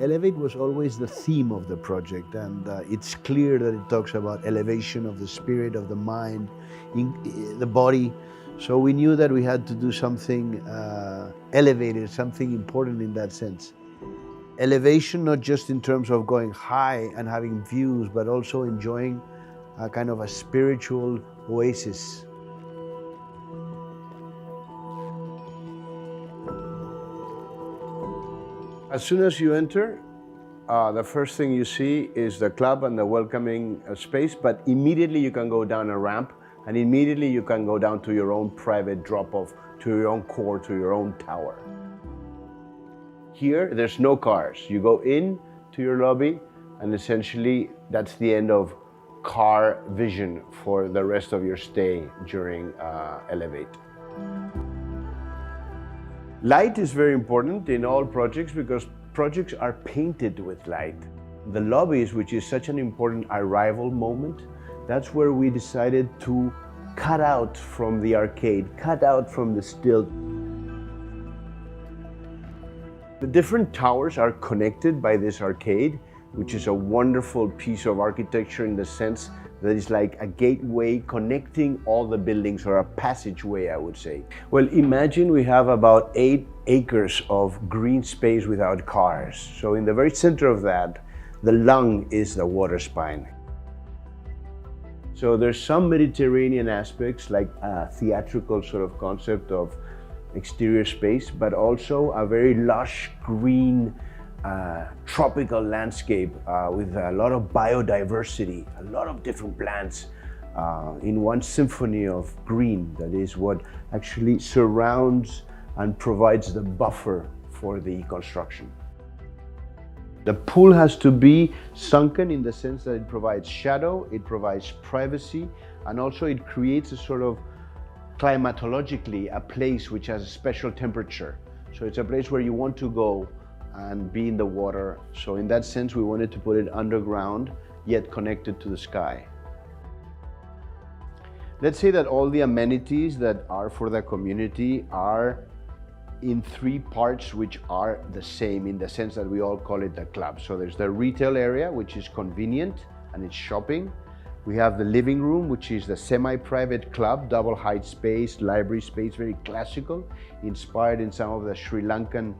Elevate was always the theme of the project, and it's clear that it talks about elevation of the spirit, of the mind, the body. So we knew that we had to do something elevated, something important in that sense. Elevation, not just in terms of going high and having views, but also enjoying a kind of a spiritual oasis. As soon as you enter, the first thing you see is the club and the welcoming space, but immediately you can go down a ramp and immediately you can go down to your own private drop-off, to your own core, to your own tower. Here, there's no cars. You go in to your lobby and essentially that's the end of car vision for the rest of your stay during Elevate. Light is very important in all projects because projects are painted with light. The lobbies, which is such an important arrival moment, that's where we decided to cut out from the arcade, cut out from the stilt. The different towers are connected by this arcade, which is a wonderful piece of architecture in the sense that it's like a gateway connecting all the buildings, or a passageway, I would say. Well, imagine we have about 8 acres of green space without cars. So in the very center of that, the lung is the water spine. So there's some Mediterranean aspects, like a theatrical sort of concept of exterior space, but also a very lush green tropical landscape with a lot of biodiversity, a lot of different plants in one symphony of green. That is what actually surrounds and provides the buffer for the construction. The pool has to be sunken in the sense that it provides shadow, it provides privacy, and also it creates a sort of climatologically a place which has a special temperature. So it's a place where you want to go and be in the water. So in that sense, we wanted to put it underground, yet connected to the sky. Let's say that all the amenities that are for the community are in 3 parts which are the same, in the sense that we all call it the club. So there's the retail area, which is convenient and it's shopping. We have the living room, which is the semi-private club, double height space, library space, very classical, inspired in some of the Sri Lankan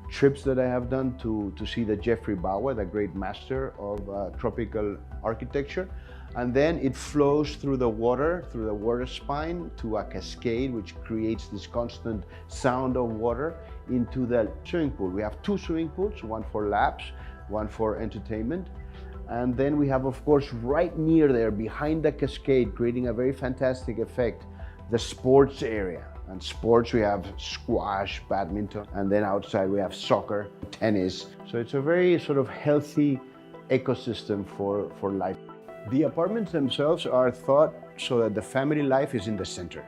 trips that I have done to see the Jeffrey Bawa, the great master of tropical architecture. And then it flows through the water spine to a cascade, which creates this constant sound of water into the swimming pool. We have 2 swimming pools, one for laps, one for entertainment. And then we have, of course, right near there, behind the cascade, creating a very fantastic effect, the sports area. And sports, we have squash, badminton, and then outside we have soccer, tennis. So it's a very sort of healthy ecosystem for life. The apartments themselves are thought so that the family life is in the center.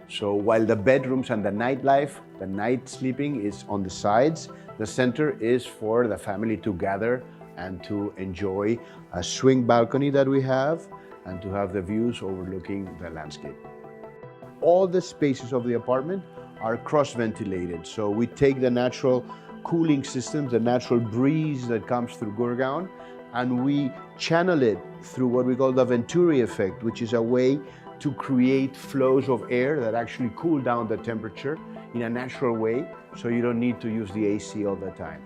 So while the bedrooms and the nightlife, the night sleeping is on the sides, the center is for the family to gather and to enjoy a swing balcony that we have and to have the views overlooking the landscape. All the spaces of the apartment are cross-ventilated. So we take the natural cooling system, the natural breeze that comes through Gurgaon, and we channel it through what we call the Venturi effect, which is a way to create flows of air that actually cool down the temperature in a natural way, so you don't need to use the AC all the time.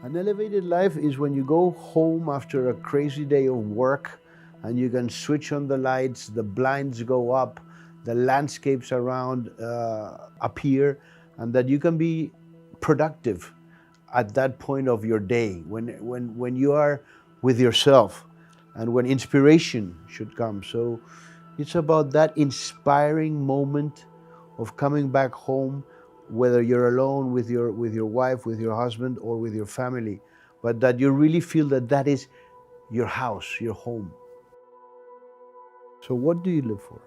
An elevated life is when you go home after a crazy day of work and you can switch on the lights, the blinds go up, the landscapes around appear, and that you can be productive at that point of your day, when you are with yourself and when inspiration should come. So it's about that inspiring moment of coming back home, whether you're alone with your wife, with your husband, or with your family, but that you really feel that that is your house, your home. So what do you live for?